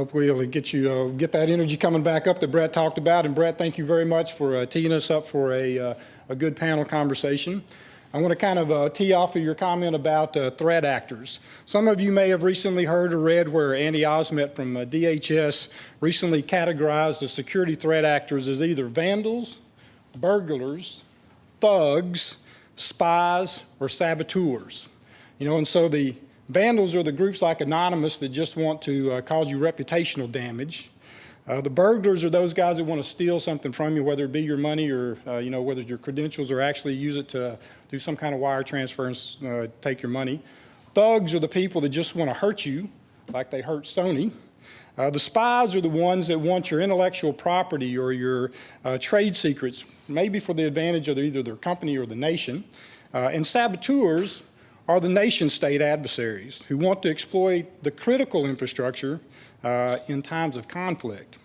Hopefully it'll get you get that energy coming back up that Brett talked about. And Brett, thank you very much for teeing us up for a good panel conversation. I want to kind of tee off of your comment about threat actors. Some of you may have recently heard or read where Andy Osment from DHS recently categorized the security threat actors as either vandals, burglars, thugs, spies, or saboteurs. And so the vandals are the groups like Anonymous that just want to cause you reputational damage. The burglars are those guys that want to steal something from you, whether it be your money or whether your credentials or actually use it to do some kind of wire transfer and take your money. Thugs are the people that just want to hurt you, like they hurt Sony. The spies are the ones that want your intellectual property or your trade secrets, maybe for the advantage of either their company or the nation. And saboteurs are the nation-state adversaries who want to exploit the critical infrastructure in times of conflict.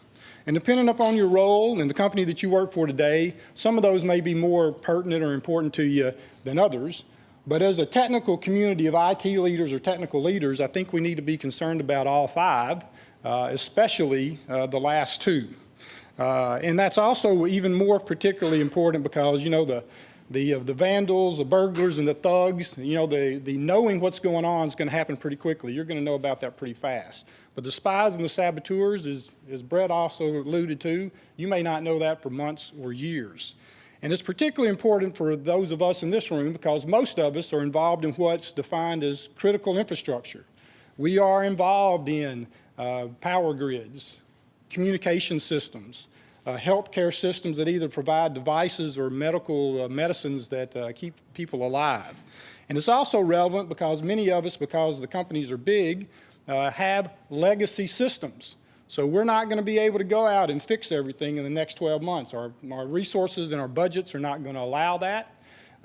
And depending upon your role and the company that you work for today, some of those may be more pertinent or important to you than others. But as a technical community of IT leaders or technical leaders, I think we need to be concerned about all five, especially the last two. And that's also even more particularly important because, the vandals, the burglars, and the thugs, the knowing what's going on is going to happen pretty quickly. You're going to know about that pretty fast. But the spies and the saboteurs, as Brett also alluded to, you may not know that for months or years. And it's particularly important for those of us in this room because most of us are involved in what's defined as critical infrastructure. We are involved in power grids, communication systems, healthcare systems that either provide devices or medical medicines that keep people alive. And it's also relevant because many of us, because the companies are big, have legacy systems. So we're not going to be able to go out and fix everything in the next 12 months. Our resources and our budgets are not going to allow that.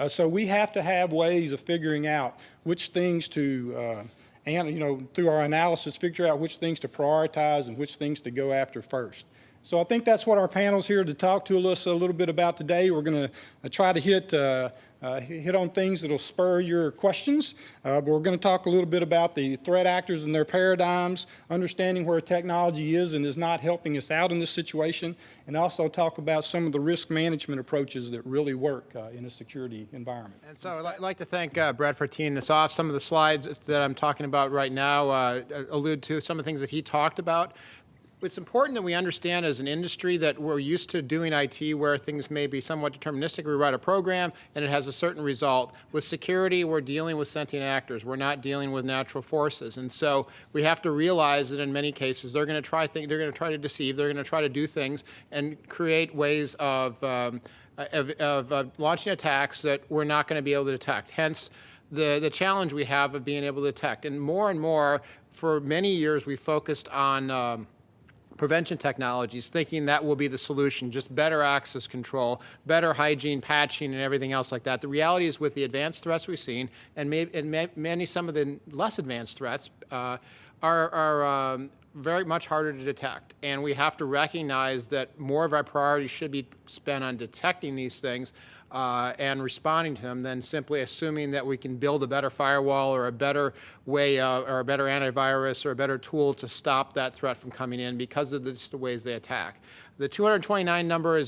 So we have to have ways of figuring out which things to, through our analysis, figure out which things to prioritize and which things to go after first. So I think that's what our panel's here to talk to us a little bit about today. We're going to try to hit on things that will spur your questions, but we're going to talk a little bit about the threat actors and their paradigms, understanding where technology is and is not helping us out in this situation, and also talk about some of the risk management approaches that really work in a security environment. And so I'd like to thank Brett for teeing this off. Some of the slides that I'm talking about right now allude to some of the things that he talked about. It's important that we understand as an industry that we're used to doing IT where things may be somewhat deterministic. We write a program and it has a certain result. With security, we're dealing with sentient actors. We're not dealing with natural forces. And so we have to realize that in many cases they're going to try to deceive, they're going to try to do things and create ways of launching attacks that we're not going to be able to detect. Hence, the challenge we have of being able to detect. And more, for many years, we focused on prevention technologies, thinking that will be the solution, just better access control, better hygiene, patching, and everything else like that. The reality is with the advanced threats we've seen, and some of the less advanced threats are very much harder to detect. And we have to recognize that more of our priorities should be spent on detecting these things and responding to them than simply assuming that we can build a better firewall or a better way or a better antivirus or a better tool to stop that threat from coming in because of the ways they attack. The 229 number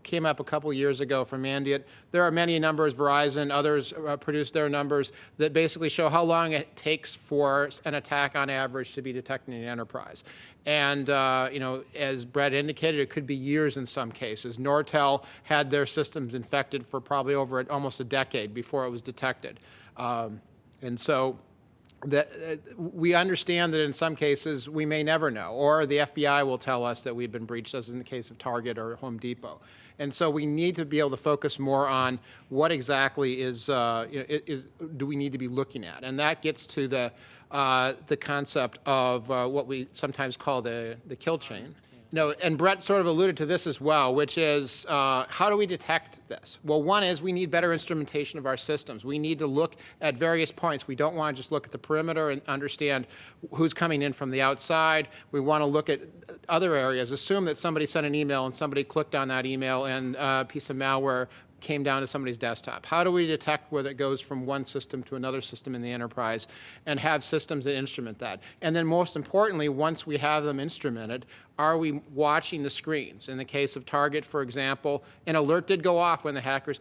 came up a couple years ago from Mandiant. There are many numbers, Verizon, others produce their numbers that basically show how long it takes for an attack on average to be detected in an enterprise. And as Brett indicated, it could be years in some cases. Nortel had their systems infected for probably over almost a decade before it was detected. And so we understand that in some cases we may never know, or the FBI will tell us that we've been breached, as in the case of Target or Home Depot. And so we need to be able to focus more on what exactly do we need to be looking at, and that gets to the concept of what we sometimes call the kill chain. No, and Brett sort of alluded to this as well, which is how do we detect this? Well, one is we need better instrumentation of our systems. We need to look at various points. We don't want to just look at the perimeter and understand who's coming in from the outside. We want to look at other areas. Assume that somebody sent an email and somebody clicked on that email and a piece of malware came down to somebody's desktop? How do we detect whether it goes from one system to another system in the enterprise and have systems that instrument that? And then most importantly, once we have them instrumented, are we watching the screens? In the case of Target, for example, an alert did go off when the hackers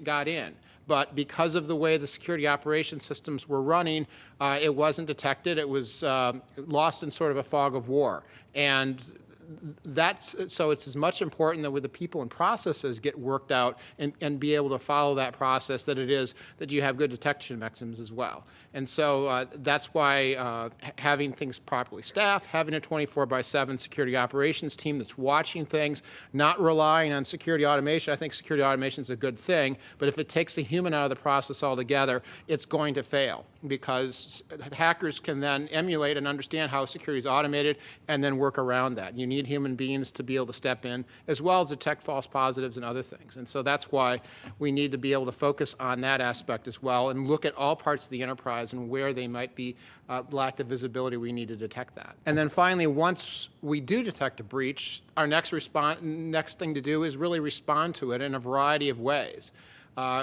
got in. But because of the way the security operations systems were running, it wasn't detected. It was lost in sort of a fog of war. And so it's as much important that with the people and processes get worked out and be able to follow that process that it is that you have good detection mechanisms as well. And so that's why having things properly staffed, having a 24/7 security operations team that's watching things, not relying on security automation. I think security automation is a good thing, but if it takes the human out of the process altogether, it's going to fail, because hackers can then emulate and understand how security is automated and then work around that. You need human beings to be able to step in, as well as detect false positives and other things. And so that's why we need to be able to focus on that aspect as well and look at all parts of the enterprise and where they might be lack the visibility we need to detect that. And then finally, once we do detect a breach, our next thing to do is really respond to it in a variety of ways.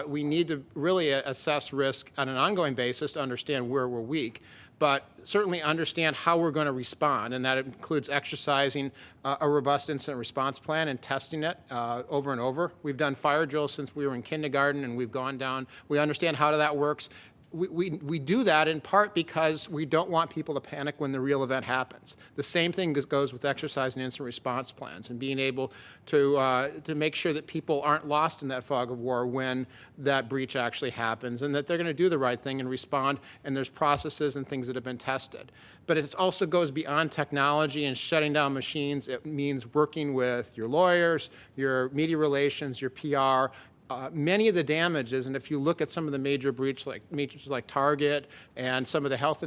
We need to really assess risk on an ongoing basis to understand where we're weak, but certainly understand how we're going to respond, and that includes exercising a robust incident response plan and testing it over and over. We've done fire drills since we were in kindergarten, and we've gone down. We understand how that works. We do that in part because we don't want people to panic when the real event happens. The same thing goes with exercising incident response plans and being able to make sure that people aren't lost in that fog of war when that breach actually happens, and that they're going to do the right thing and respond, and there's processes and things that have been tested. But it also goes beyond technology and shutting down machines. It means working with your lawyers, your media relations, your PR. Many of the damages, and if you look at some of the major breaches like Target and some of the health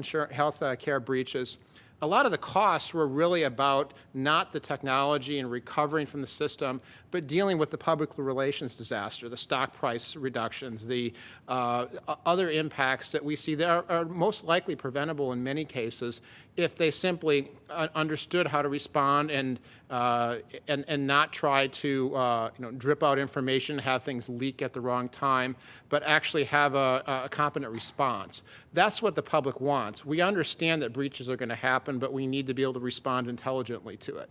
care breaches, a lot of the costs were really about not the technology and recovering from the system, but dealing with the public relations disaster, the stock price reductions, the other impacts that we see that are most likely preventable in many cases if they simply understood how to respond and not try to drip out information, have things leak at the wrong time, but actually have a competent response. That's what the public wants. We understand that breaches are going to happen, but we need to be able to respond intelligently to it.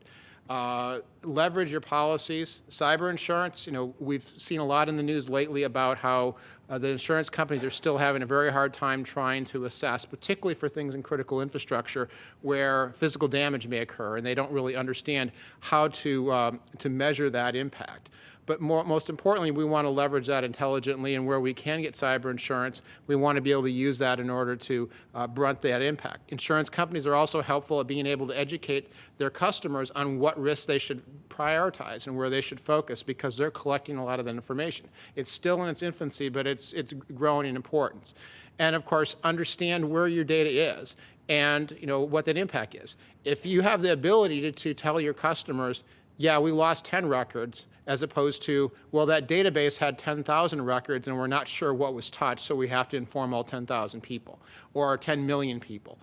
Leverage your policies. Cyber insurance, we've seen a lot in the news lately about how the insurance companies are still having a very hard time trying to assess, particularly for things in critical infrastructure where physical damage may occur, and they don't really understand how to measure that impact. But most importantly, we want to leverage that intelligently, and where we can get cyber insurance, we want to be able to use that in order to brunt that impact. Insurance companies are also helpful at being able to educate their customers on what risks they should prioritize and where they should focus, because they're collecting a lot of that information. It's still in its infancy, but it's growing in importance. And of course, understand where your data is and what that impact is. If you have the ability to tell your customers, yeah, we lost 10 records, as opposed to, well, that database had 10,000 records and we're not sure what was touched, so we have to inform all 10,000 people or 10 million people.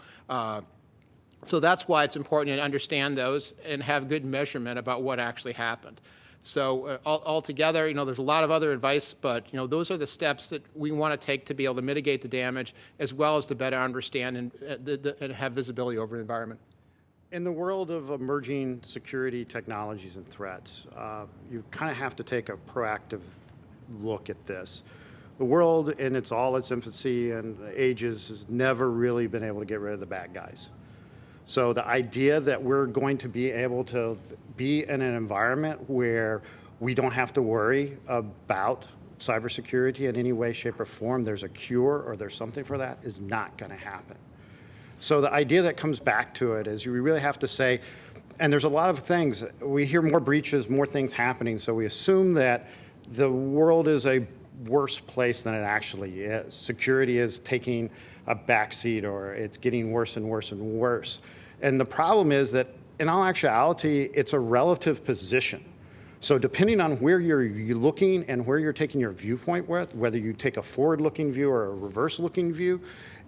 So that's why it's important to understand those and have good measurement about what actually happened. So altogether, there's a lot of other advice, but those are the steps that we want to take to be able to mitigate the damage, as well as to better understand and have visibility over the environment. In the world of emerging security technologies and threats, you kind of have to take a proactive look at this. The world in its infancy and ages has never really been able to get rid of the bad guys. So the idea that we're going to be able to be in an environment where we don't have to worry about cybersecurity in any way, shape, or form, there's a cure or there's something for that, is not going to happen. So the idea that comes back to it is we really have to say, and there's a lot of things, we hear more breaches, more things happening, so we assume that the world is a worse place than it actually is. Security is taking a backseat, or it's getting worse and worse and worse. And the problem is that in all actuality, it's a relative position. So depending on where you're looking and where you're taking your viewpoint with, whether you take a forward-looking view or a reverse-looking view,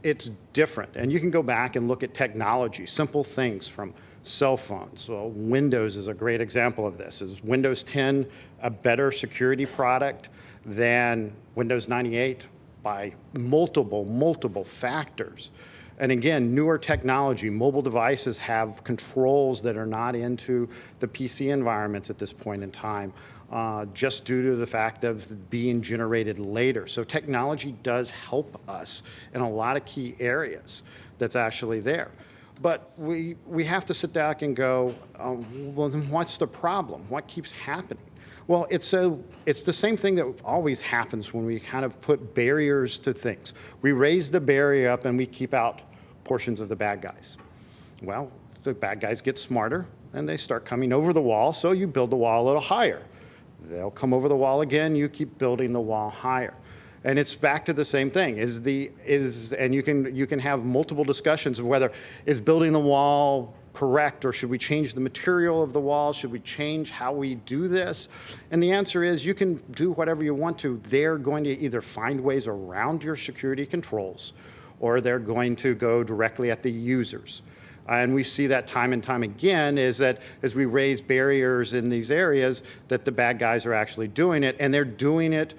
it's different. And you can go back and look at technology, simple things from cell phones. So Windows is a great example of this. Is Windows 10 a better security product than Windows 98 by multiple factors. And again, newer technology, mobile devices have controls that are not into the PC environments at this point in time, just due to the fact of being generated later. So technology does help us in a lot of key areas that's actually there. But we have to sit back and go, well, then what's the problem? What keeps happening? Well, it's the same thing that always happens when we kind of put barriers to things. We raise the barrier up and we keep out portions of the bad guys. Well, the bad guys get smarter and they start coming over the wall, so you build the wall a little higher. They'll come over the wall again, you keep building the wall higher. And it's back to the same thing, and you can have multiple discussions of whether is building the wall correct, or should we change the material of the wall? Should we change how we do this? And the answer is you can do whatever you want to. They're going to either find ways around your security controls, or they're going to go directly at the users. And we see that time and time again, is that as we raise barriers in these areas, that the bad guys are actually doing it, and they're doing it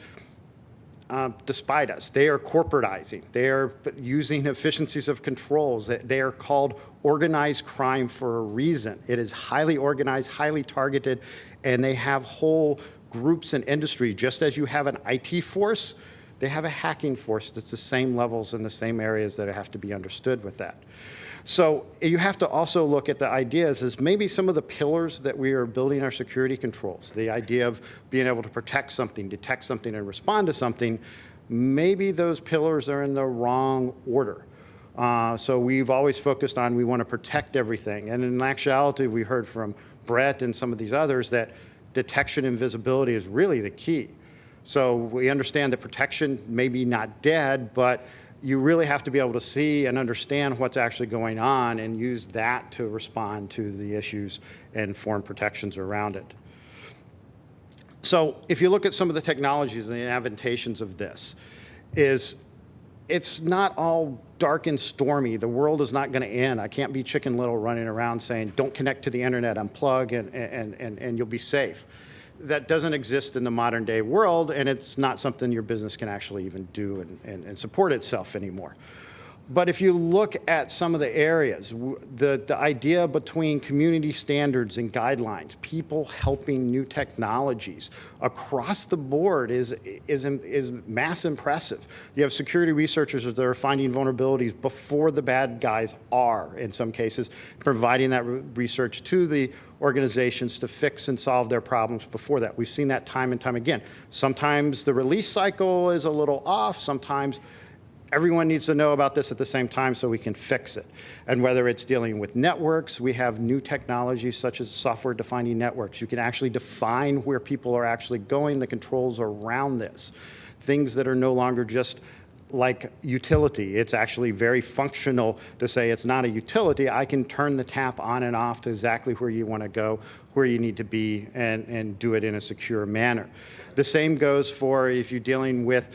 despite us. They are corporatizing. They are using efficiencies of controls. They are called organized crime for a reason. It is highly organized, highly targeted, and they have whole groups and industry. Just as you have an IT force, they have a hacking force that's the same levels in the same areas that have to be understood with that. So you have to also look at the ideas as maybe some of the pillars that we are building our security controls, the idea of being able to protect something, detect something, and respond to something, maybe those pillars are in the wrong order. So we've always focused on we want to protect everything. And in actuality, we heard from Brett and some of these others that detection and visibility is really the key. So we understand that protection may be not dead, but you really have to be able to see and understand what's actually going on and use that to respond to the issues and form protections around it. So if you look at some of the technologies and the advantages of this, it's not all dark and stormy. The world is not going to end. I can't be Chicken Little running around saying, don't connect to the internet, unplug, and you'll be safe. That doesn't exist in the modern day world, and it's not something your business can actually even do and support itself anymore. But if you look at some of the areas, the idea between community standards and guidelines, people helping new technologies across the board is mass impressive. You have security researchers that are finding vulnerabilities before the bad guys are, in some cases, providing that research to the organizations to fix and solve their problems before that. We've seen that time and time again. Sometimes the release cycle is a little off, sometimes everyone needs to know about this at the same time so we can fix it. And whether it's dealing with networks, we have new technologies such as software-defining networks. You can actually define where people are actually going, the controls around this. Things that are no longer just like utility. It's actually very functional to say it's not a utility. I can turn the tap on and off to exactly where you want to go, where you need to be, and do it in a secure manner. The same goes for if you're dealing with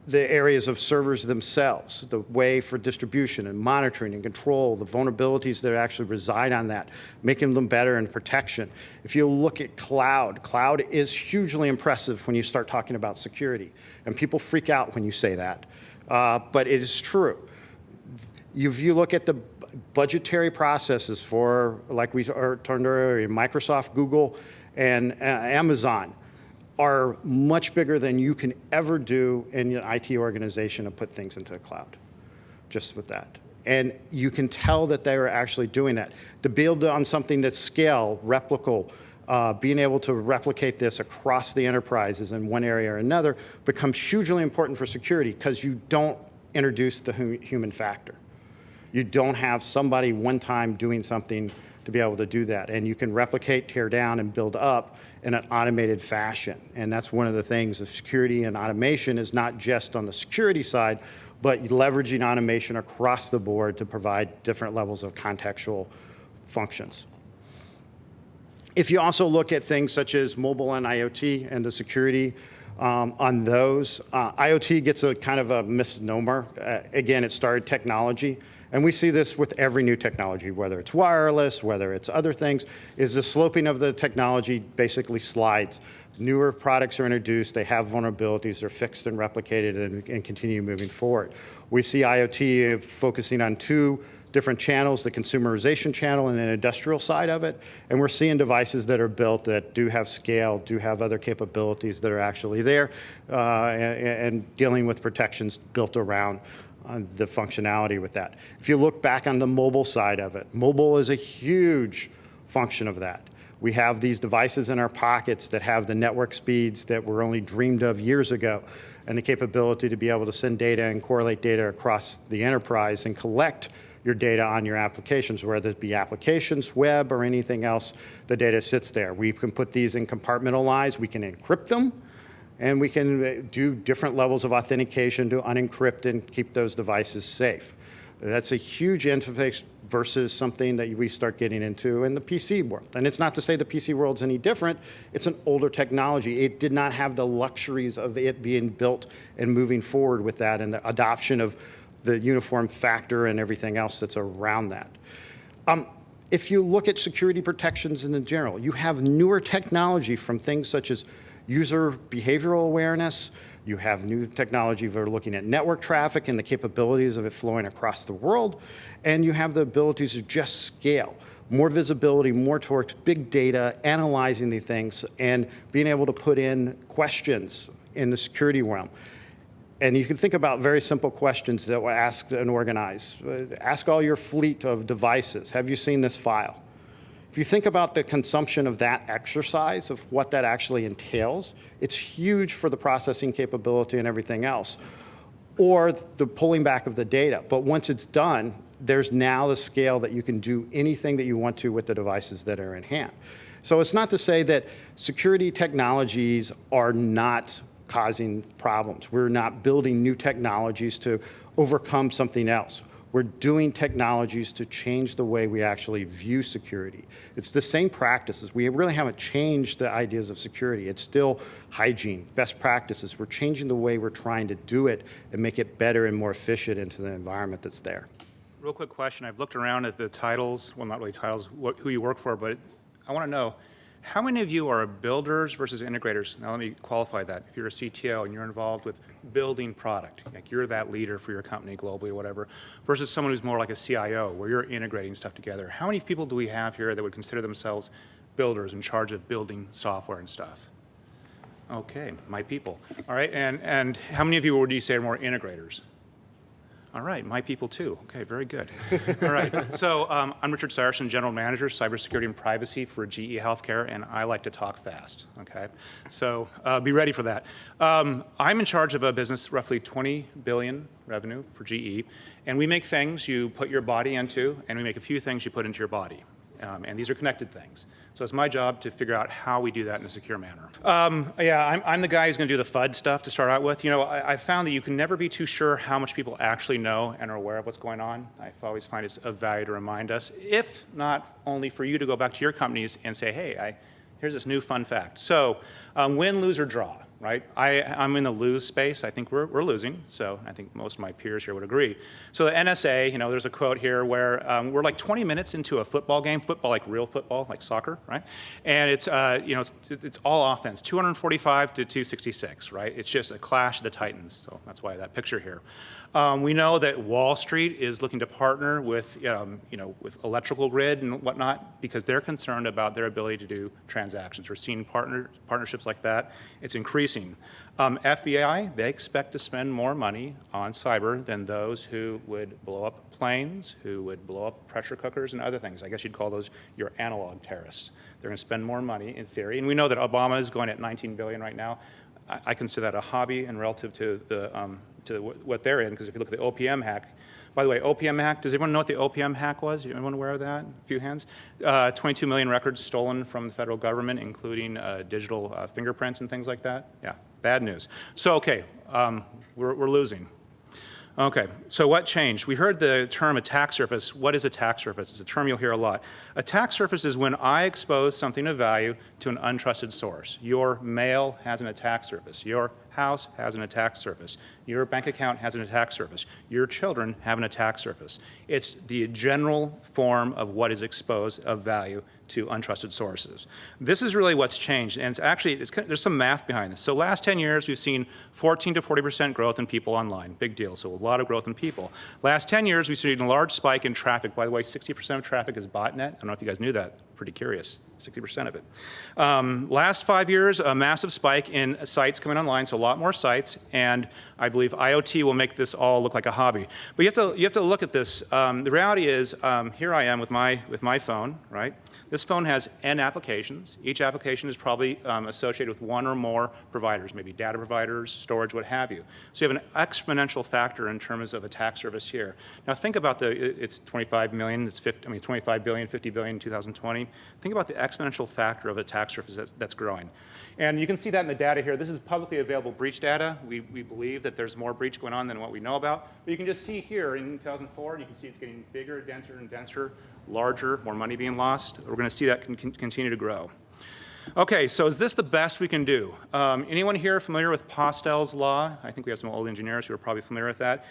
the areas of servers themselves, the way for distribution and monitoring and control, the vulnerabilities that actually reside on that, making them better in protection. If you look at cloud, cloud is hugely impressive when you start talking about security. And people freak out when you say that, but it is true. If you look at the budgetary processes for, like we turned earlier, Microsoft, Google, and Amazon, are much bigger than you can ever do in an IT organization to put things into the cloud, just with that. And you can tell that they are actually doing that. To build on something that's scale, replicable, being able to replicate this across the enterprises in one area or another becomes hugely important for security because you don't introduce the human factor. You don't have somebody one time doing something to be able to do that. And you can replicate, tear down, and build up in an automated fashion. And that's one of the things of security and automation is not just on the security side, but leveraging automation across the board to provide different levels of contextual functions. If you also look at things such as mobile and IoT and the security on those, IoT gets a kind of a misnomer. Again, it started technology, And we see this with every new technology, whether it's wireless, whether it's other things, is the sloping of the technology basically slides. Newer products are introduced, they have vulnerabilities, they're fixed and replicated and continue moving forward. We see IoT focusing on two different channels, the consumerization channel and an industrial side of it. And we're seeing devices that are built that do have scale, do have other capabilities that are actually there, and dealing with protections built around the functionality with that. If you look back on the mobile side of it, mobile is a huge function of that. We have these devices in our pockets that have the network speeds that were only dreamed of years ago, and the capability to be able to send data and correlate data across the enterprise and collect your data on your applications, whether it be applications, web, or anything else, the data sits there. We can put these in compartmentalized, we can encrypt them, and we can do different levels of authentication to unencrypt and keep those devices safe. That's a huge interface versus something that we start getting into in the PC world. And it's not to say the PC world's any different, it's an older technology. It did not have the luxuries of it being built and moving forward with that and the adoption of the uniform factor and everything else that's around that. If you look at security protections in general, you have newer technology from things such as user behavioral awareness. You have new technology that are looking at network traffic and the capabilities of it flowing across the world. And you have the abilities to just scale. More visibility, more towards big data, analyzing the things, and being able to put in questions in the security realm. And you can think about very simple questions that were asked and organized. Ask all your fleet of devices, have you seen this file? If you think about the consumption of that exercise, of what that actually entails, it's huge for the processing capability and everything else, or the pulling back of the data. But once it's done, there's now the scale that you can do anything that you want to with the devices that are in hand. So it's not to say that security technologies are not causing problems. We're not building new technologies to overcome something else. We're doing technologies to change the way we actually view security. It's the same practices. We really haven't changed the ideas of security. It's still hygiene, best practices. We're changing the way we're trying to do it and make it better and more efficient into the environment that's there. Real quick question. I've looked around at the titles, well, not really titles, who you work for, but I want to know, how many of you are builders versus integrators? Now let me qualify that. If you're a CTO and you're involved with building product, like you're that leader for your company globally or whatever, versus someone who's more like a CIO where you're integrating stuff together. How many people do we have here that would consider themselves builders in charge of building software and stuff? Okay, my people. All right, and how many of you would you say are more integrators? All right, my people too. Okay, very good. All right, so I'm Richard Saracen, General Manager, Cybersecurity and Privacy for GE Healthcare, and I like to talk fast, okay? So be ready for that. I'm in charge of a business, roughly 20 billion revenue for GE, and we make things you put your body into, and we make a few things you put into your body. And these are connected things. So it's my job to figure out how we do that in a secure manner. Yeah, I'm the guy who's going to do the FUD stuff to start out with. You know, I found that you can never be too sure how much people actually know and are aware of what's going on. I always find it's of value to remind us, if not only for you to go back to your companies and say, hey, here's this new fun fact. So win, lose, or draw, right? I'm in the lose space. I think we're losing, so I think most of my peers here would agree. So the NSA, you know, there's a quote here where we're like 20 minutes into a football game, football like real football, like soccer, right? And it's, you know, it's all offense, 245 to 266, right? It's just a clash of the titans, so that's why that picture here. We know that Wall Street is looking to partner with, you know, with electrical grid and whatnot because they're concerned about their ability to do transactions. We're seeing partnerships like that. It's increasing. FBI, they expect to spend more money on cyber than those who would blow up planes, who would blow up pressure cookers and other things. I guess you'd call those your analog terrorists. They're going to spend more money in theory. And we know that Obama is going at 19 billion right now. I consider that a hobby and relative to the to what they're in, because if you look at the OPM hack, by the way, OPM hack, does everyone know what the OPM hack was? Anyone aware of that? A few hands? 22 million records stolen from the federal government, including digital fingerprints and things like that. Yeah, bad news. So, okay, we're losing. Okay, so what changed? We heard the term attack surface. What is attack surface? It's a term you'll hear a lot. Attack surface is when I expose something of value to an untrusted source. Your mail has an attack surface. Your house has an attack surface. Your bank account has an attack surface. Your children have an attack surface. It's the general form of what is exposed of value to untrusted sources. This is really what's changed, and it's actually, there's some math behind this. So last 10 years, we've seen 14 to 40% growth in people online. Big deal, so a lot of growth in people. Last 10 years, we've seen a large spike in traffic. By the way, 60% of traffic is botnet. I don't know if you guys knew that. Pretty curious, 60% of it. Last 5 years, a massive spike in sites coming online, so a lot more sites, and I believe IoT will make this all look like a hobby. But you have to look at this. The reality is, here I am with my phone, right? This phone has N applications. Each application is probably associated with one or more providers, maybe data providers, storage, what have you. So you have an exponential factor in terms of attack surface here. Now think about it's 25 million, it's 25 billion, 50 billion in 2020. Think about the exponential factor of attack surface that's growing. And you can see that in the data here. This is publicly available breach data. We believe that there's more breach going on than what we know about. But you can just see here in 2004, you can see it's getting bigger, denser, and denser, larger, more money being lost. We're going to see that continue to grow. Okay, so is this the best we can do? Anyone here familiar with Postel's law? I think we have some old engineers who are probably familiar with that.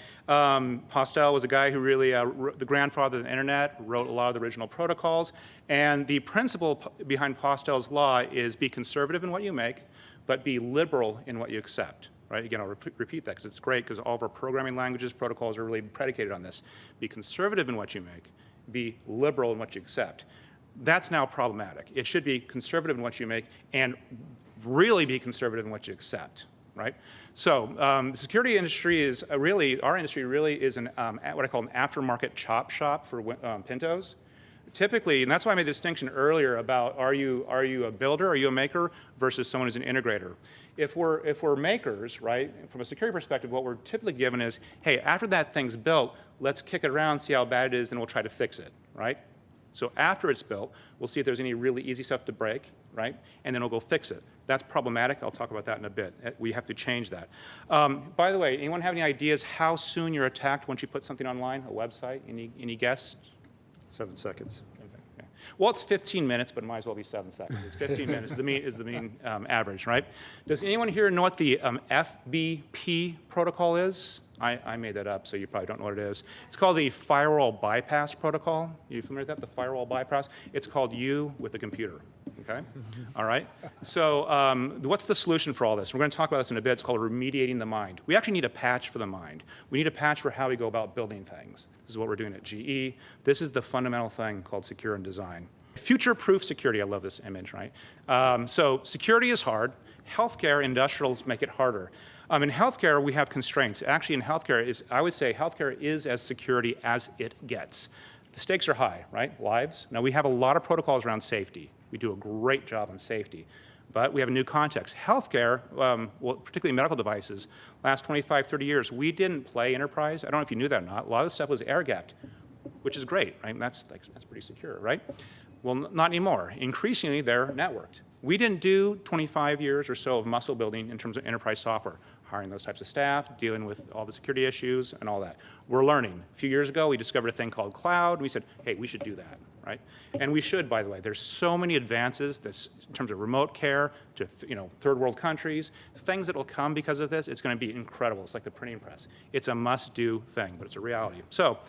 Postel was a guy who really, the grandfather of the internet, wrote a lot of the original protocols. And the principle behind Postel's law is be conservative in what you make, but be liberal in what you accept. Right? Again, I'll repeat that because it's great because all of our programming languages, protocols are really predicated on this. Be conservative in what you make, be liberal in what you accept. That's now problematic. It should be conservative in what you make and really be conservative in what you accept, right? So the security industry is really, our industry really is an, what I call an aftermarket chop shop for Pintos. Typically, and that's why I made the distinction earlier about are you a builder, are you a maker versus someone who's an integrator. If we're makers, right, from a security perspective, what we're typically given is, hey, after that thing's built, let's kick it around, see how bad it is, and we'll try to fix it, right? So after it's built, we'll see if there's any really easy stuff to break, right? And then we'll go fix it. That's problematic. I'll talk about that in a bit. We have to change that. By the way, anyone have any ideas how soon you're attacked once you put something online, a website? Any guess? 7 seconds. Okay. Well, it's 15 minutes, but it might as well be 7 seconds. It's 15 minutes is the mean average, right? Does anyone here know what the FBP protocol is? I made that up, so you probably don't know what it is. It's called the Firewall Bypass Protocol. Are you familiar with that, the Firewall Bypass? It's called you with the computer, okay? All right? So what's the solution for all this? We're going to talk about this in a bit. It's called remediating the mind. We actually need a patch for the mind. We need a patch for how we go about building things. This is what we're doing at GE. This is the fundamental thing called secure and design. Future-proof security, I love this image, right? So security is hard. Healthcare, industrials make it harder. In healthcare, we have constraints. Actually, in healthcare, I would say healthcare is as security as it gets. The stakes are high, right? Lives. Now, we have a lot of protocols around safety. We do a great job on safety. But we have a new context. Healthcare, well, particularly medical devices, last 25, 30 years, we didn't play enterprise. I don't know if you knew that or not. A lot of the stuff was air-gapped, which is great, right? That's pretty secure, right? Well, not anymore. Increasingly, they're networked. We didn't do 25 years or so of muscle building in terms of enterprise software, hiring those types of staff, dealing with all the security issues and all that. We're learning. A few years ago, we discovered a thing called cloud, and we said, hey, we should do that, right? And we should, by the way. There's so many advances that's, in terms of remote care to third world countries, things that will come because of this. It's going to be incredible. It's like the printing press. It's a must-do thing, but it's a reality. So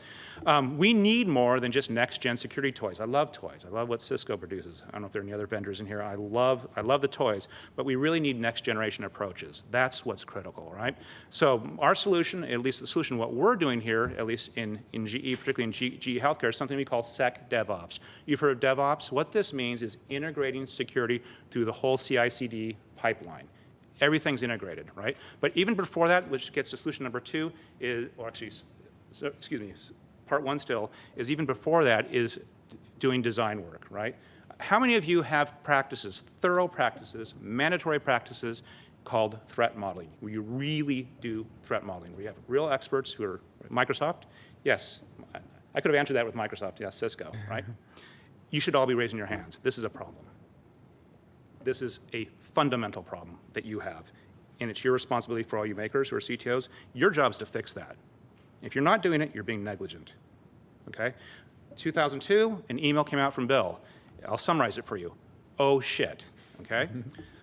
we need more than just next-gen security toys. I love toys. I love what Cisco produces. I don't know if there are any other vendors in here. I love the toys, but we really need next-generation approaches. That's what's critical, right? So our solution, at least the solution, what we're doing here, at least in GE, particularly in GE Healthcare, is something we call SecDevOps. You've heard of DevOps. What this means is integrating security through the whole CI/CD pipeline. Everything's integrated, right? But even before that, which gets to solution number 2, is, or actually, excuse me, part 1 still, is even before that is doing design work, right? How many of you have practices, thorough practices, mandatory practices called threat modeling, where you really do threat modeling, where you have real experts who are Microsoft? Yes, I could have answered that with Microsoft, yes, Cisco, right? You should all be raising your hands. This is a problem. This is a fundamental problem that you have, and it's your responsibility for all you makers who are CTOs. Your job is to fix that. If you're not doing it, you're being negligent, okay? 2002, an email came out from Bill. I'll summarize it for you. Oh, shit, okay?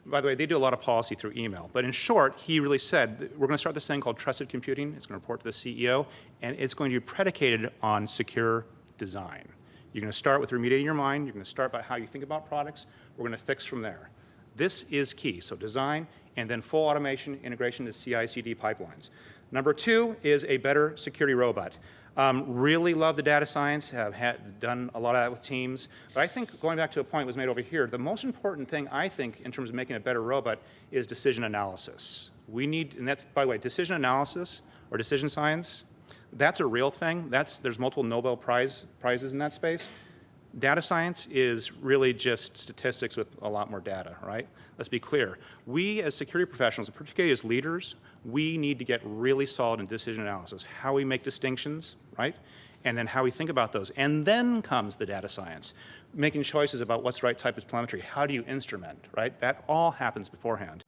By the way, they do a lot of policy through email. But in short, he really said, we're going to start this thing called trusted computing. It's going to report to the CEO, and it's going to be predicated on secure design. You're going to start with remediating your mind. You're going to start by how you think about products. We're going to fix from there. This is key. So design, and then full automation, integration to CI/CD pipelines. Number 2 is a better security robot. Really love the data science, have done a lot of that with teams. But I think, going back to a point that was made over here, the most important thing, I think, in terms of making a better robot is decision analysis. We need, and that's, by the way, decision analysis or decision science, that's a real thing. There's multiple Nobel prizes in that space. Data science is really just statistics with a lot more data, right? Let's be clear. We as security professionals, particularly as leaders, we need to get really solid in decision analysis, how we make distinctions, right? And then how we think about those. And then comes the data science, making choices about what's the right type of telemetry. How do you instrument, right? That all happens beforehand.